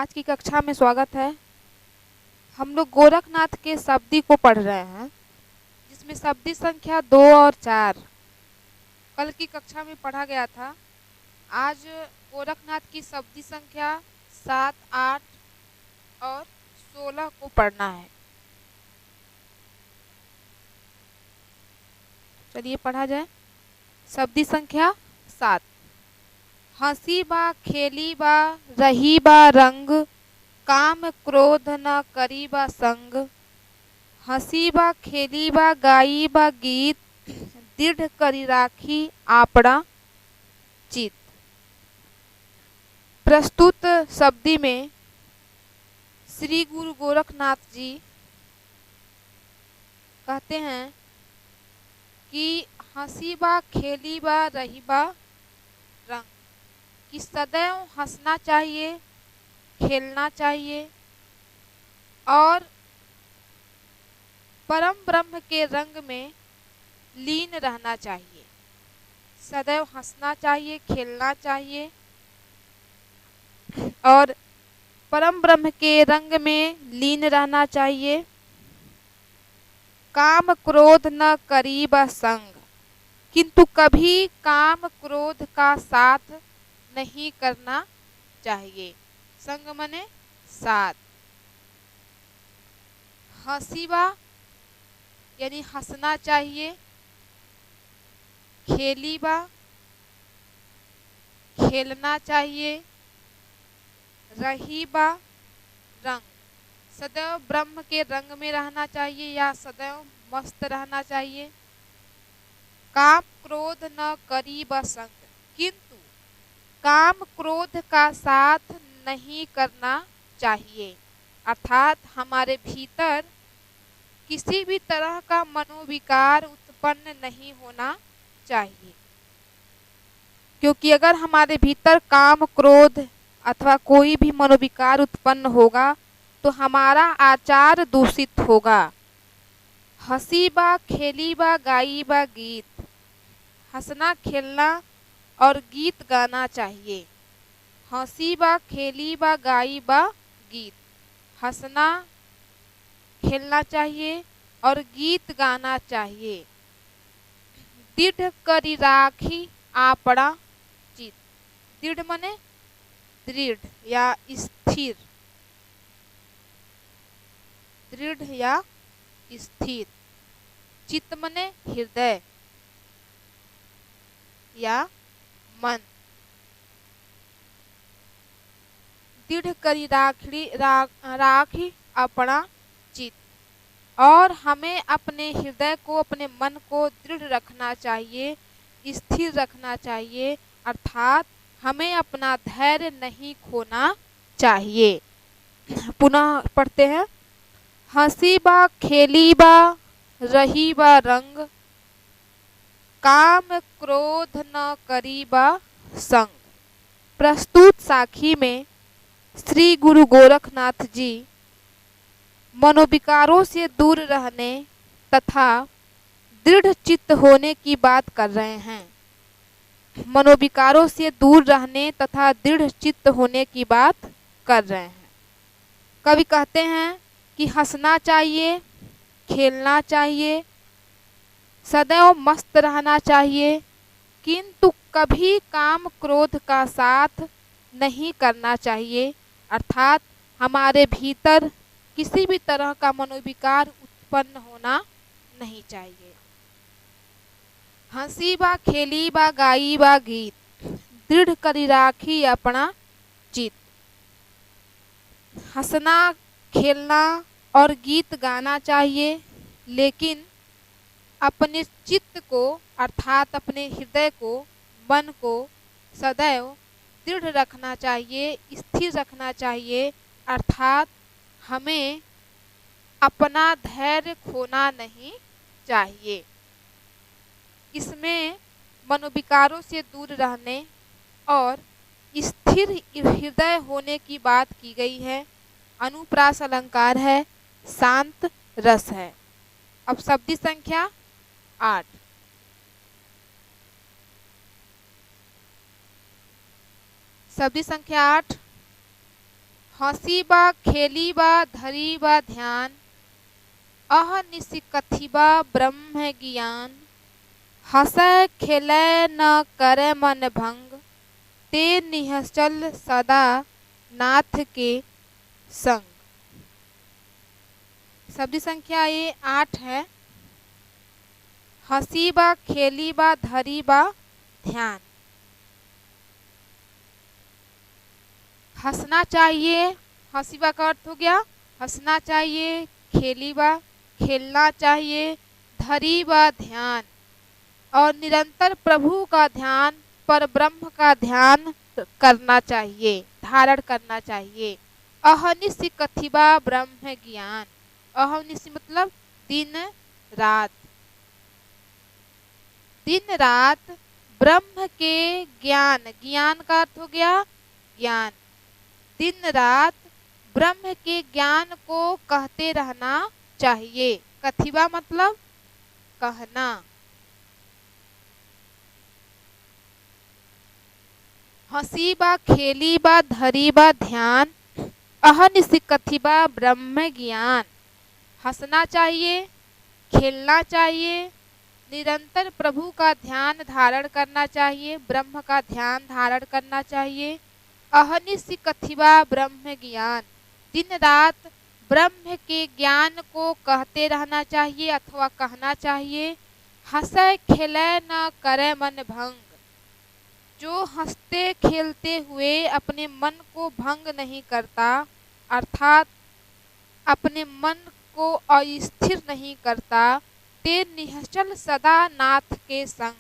आज की कक्षा में स्वागत है। हम लोग गोरखनाथ के शब्दी को पढ़ रहे हैं, जिसमें शब्दी संख्या 2 और 4 कल की कक्षा में पढ़ा गया था। आज गोरखनाथ की शब्दी संख्या 7, 8 और 16 को पढ़ना है। चलिए पढ़ा जाए। शब्दी संख्या 7। हंसी बा खेली बा रही बा रंग, काम क्रोध न करी बा संग। हंसी बा खेली बा गाई बा गीत, दृढ़ करी राखी आपड़ा चित। प्रस्तुत शब्दी में श्री गुरु गोरखनाथ जी कहते हैं कि हंसी बा खेली बा रही बा रंग, कि सदैव हंसना चाहिए, खेलना चाहिए और परम ब्रह्म के रंग में लीन रहना चाहिए। सदैव हंसना चाहिए, खेलना चाहिए और परम ब्रह्म के रंग में लीन रहना चाहिए। काम क्रोध न करी बा संग, किंतु कभी काम क्रोध का साथ नहीं करना चाहिए। संग मने साथ। हंसी बा यानी हंसना चाहिए, खेली बा खेलना चाहिए, रही बा रंग सदैव ब्रह्म के रंग में रहना चाहिए या सदैव मस्त रहना चाहिए। काम क्रोध न करी बा संग, किंतु काम क्रोध का साथ नहीं करना चाहिए। अर्थात हमारे भीतर किसी भी तरह का मनोविकार उत्पन्न नहीं होना चाहिए, क्योंकि अगर हमारे भीतर काम क्रोध अथवा कोई भी मनोविकार उत्पन्न होगा तो हमारा आचार दूषित होगा। हंसी बा खेली बा गाई बा गीत, हंसना खेलना और गीत गाना चाहिए। हंसी बा खेली बा गाई बा गीत, हंसना खेलना चाहिए और गीत गाना चाहिए। दृढ़ करी राखी आपड़ा चित। दृढ़ मने दृढ़ या स्थिर, दृढ़ या स्थिर। चित्त मने हृदय या मन। दृढ़ करी राखी अपना चित, और हमें अपने हृदय को, अपने मन को दृढ़ रखना चाहिए, स्थिर रखना चाहिए। अर्थात हमें अपना धैर्य नहीं खोना चाहिए। पुनः पढ़ते हैं। हंसी बा खेली बा रही बा रंग, काम क्रोध न करी बा संग। प्रस्तुत साखी में श्री गुरु गोरखनाथ जी मनोविकारों से दूर रहने तथा दृढ़ चित्त होने की बात कर रहे हैं। मनोविकारों से दूर रहने तथा दृढ़ चित्त होने की बात कर रहे हैं। कवि कहते हैं कि हंसना चाहिए, खेलना चाहिए, सदैव मस्त रहना चाहिए, किंतु कभी काम क्रोध का साथ नहीं करना चाहिए। अर्थात हमारे भीतर किसी भी तरह का मनोविकार उत्पन्न होना नहीं चाहिए। हंसी बा खेली बा गाई बा गीत, दृढ़ करी राखी अपना चित। हंसना खेलना और गीत गाना चाहिए, लेकिन अपने चित्त को अर्थात अपने हृदय को, मन को सदैव दृढ़ रखना चाहिए, स्थिर रखना चाहिए। अर्थात हमें अपना धैर्य खोना नहीं चाहिए। इसमें मनोविकारों से दूर रहने और स्थिर हृदय होने की बात की गई है। अनुप्रास अलंकार है, शांत रस है। अब शब्दी संख्या 8। शब्दी संख्या 8। हंसी बा खेली बा धरी बा ध्यान, अहनिशि कथिबा ब्रह्म ज्ञान। हंसै खेलै न करे मन भंग, ते निहचल सदा नाथ के संग। शब्द संख्या ये 8 है। हंसी बा खेली बा धरी बा ध्यान। हंसना चाहिए, हंसी बा का अर्थ हो गया हंसना चाहिए, खेली बा खेलना चाहिए, धरी बा ध्यान और निरंतर प्रभु का ध्यान, पर ब्रह्म का ध्यान करना चाहिए, धारण करना चाहिए। अहनिशि कथिबा ब्रह्म ज्ञान। अहनिशि मतलब दिन रात। दिन रात ब्रह्म के ज्ञान, ज्ञान का अर्थ हो गया ज्ञान। दिन रात ब्रह्म के ज्ञान को कहते रहना चाहिए। कथिबा मतलब कहना। हंसी बा खेली बा धरी बा ध्यान, अहनिशि कथिबा ब्रह्म ज्ञान। हंसना चाहिए, खेलना चाहिए, निरंतर प्रभु का ध्यान धारण करना चाहिए, ब्रह्म का ध्यान धारण करना चाहिए। अहनिशि कथिबा ब्रह्म ज्ञान, दिन रात ब्रह्म के ज्ञान को कहते रहना चाहिए अथवा कहना चाहिए। हंसै खेलै न करे मन भंग, जो हंसते खेलते हुए अपने मन को भंग नहीं करता, अर्थात अपने मन को अस्थिर नहीं करता, ते निश्चल सदा नाथ के संग,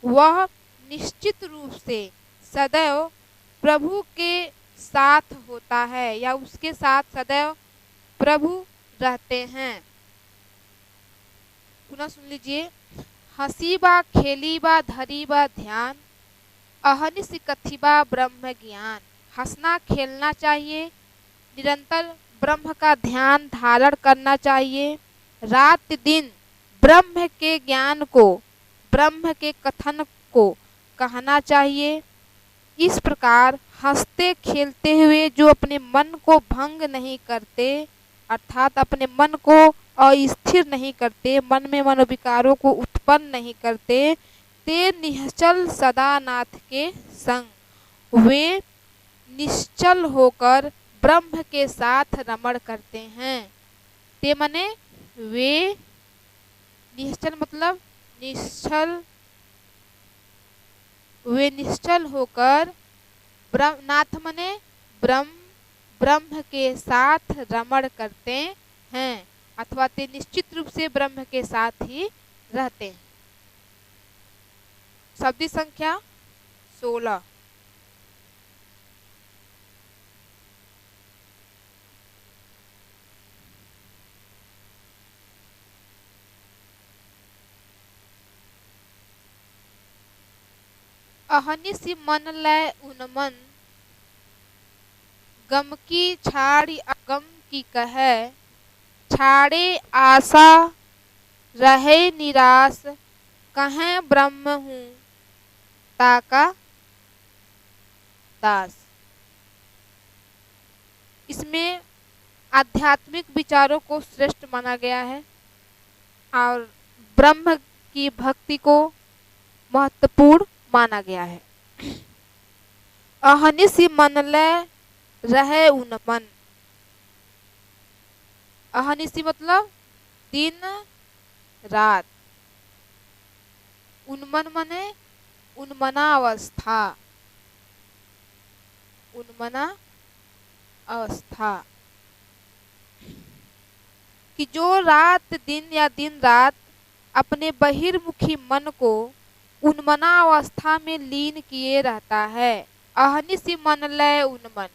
वह निश्चित रूप से सदैव प्रभु के साथ होता है या उसके साथ सदैव प्रभु रहते हैं। पुनः सुन लीजिए। हंसी बा खेली बा धरी बा ध्यान, अहनिशि कथिबा ब्रह्म ज्ञान। हंसना खेलना चाहिए, निरंतर ब्रह्म का ध्यान धारण करना चाहिए, रात दिन ब्रह्म के ज्ञान को, ब्रह्म के कथन को कहना चाहिए। इस प्रकार हंसते खेलते हुए जो अपने मन को भंग नहीं करते, अर्थात अपने मन को अस्थिर नहीं करते, मन में मनोविकारों को उत्पन्न नहीं करते, ते निश्चल सदा नाथ के संग, वे निश्चल होकर ब्रह्म के साथ रमण करते हैं। ते मने वे, निश्चल मतलब निश्चल, वे निश्चल होकर, नाथ मने ब्रह्म, ब्रह्म के साथ रमण करते हैं अथवा ते निश्चित रूप से ब्रह्म के साथ ही रहते हैं। शब्द संख्या 16। अहनिशि मन लय उन्मन, गम की छाड़ी अगम की कहे, छाड़े आशा रहे निराश, कहें ब्रह्म हूँ ताका दास। इसमें आध्यात्मिक विचारों को श्रेष्ठ माना गया है और ब्रह्म की भक्ति को महत्वपूर्ण माना गया है। अहनिशि मन लय रहे उन्मन। अहनिशि मतलब दिन रात, उन्मन मने उन्मना अवस्था, उन्मना अवस्था, कि जो रात दिन या दिन रात अपने बहिर्मुखी मन को उन्मना अवस्था में लीन किए रहता है। अहनिशि मन लय उन्मन,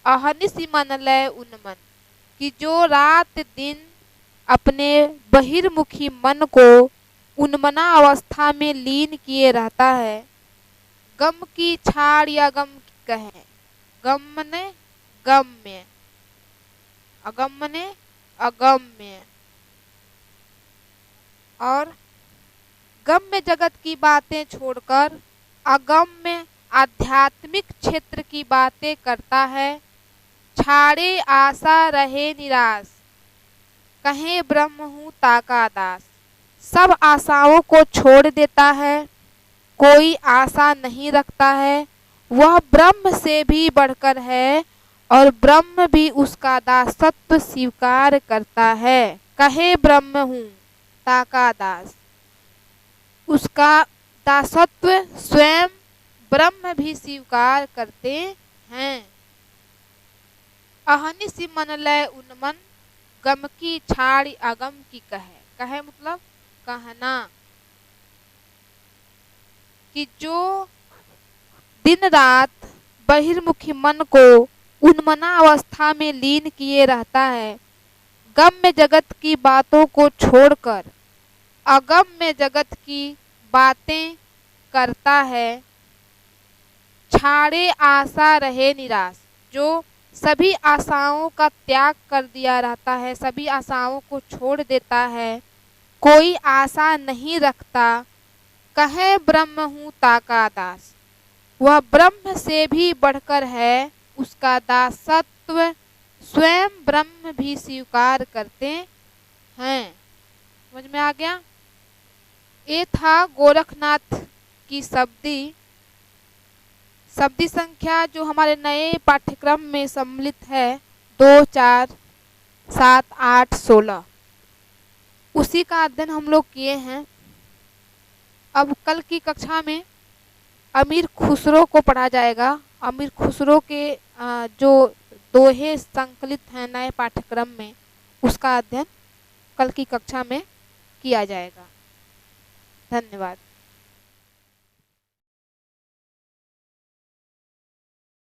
अहनिशि मन लय उन्मन, कि जो रात दिन अपने बहिर्मुखी मन को उन्मना अवस्था में लीन किए रहता है। गम की छाड़ या गम कहे, गम मने गम्य, अगम मने अगम्य, और गम्य जगत की बातें छोड़कर अगम्य आध्यात्मिक क्षेत्र की बातें करता है। छाड़े आशा रहे निराश, कहे ब्रह्म हूँ ताका दास। सब आशाओं को छोड़ देता है, कोई आशा नहीं रखता है, वह ब्रह्म से भी बढ़कर है और ब्रह्म भी उसका दासत्व स्वीकार करता है। कहे ब्रह्म हूँ ताका दास, उसका दासत्व स्वयं ब्रह्म भी स्वीकार करते हैं। अहनिशि मन लय उन्मन, गम की छाड़ी अगम की कहे। कहे मतलब कहना, कि जो दिन रात बहिर्मुखी मन को उन्मना अवस्था में लीन किए रहता है, गम्य जगत की बातों को छोड़कर अगम्य जगत की बातें करता है, छाड़े आशा रहे निराश, जो सभी आशाओं का त्याग कर दिया रहता है, सभी आशाओं को छोड़ देता है, कोई आशा नहीं रखता, कहे ब्रह्म हूँ ताका दास, वह ब्रह्म से भी बढ़कर है, उसका दासत्व स्वयं ब्रह्म भी स्वीकार करते हैं। समझ में आ गया? ये था गोरखनाथ की शब्दी संख्या जो हमारे नए पाठ्यक्रम में सम्मिलित है 2, 4, 7, 8, 16, उसी का अध्ययन हम लोग किए हैं। अब कल की कक्षा में अमीर खुसरो को पढ़ा जाएगा। अमीर खुसरो के जो दोहे संकलित हैं नए पाठ्यक्रम में, उसका अध्ययन कल की कक्षा में किया जाएगा। धन्यवाद।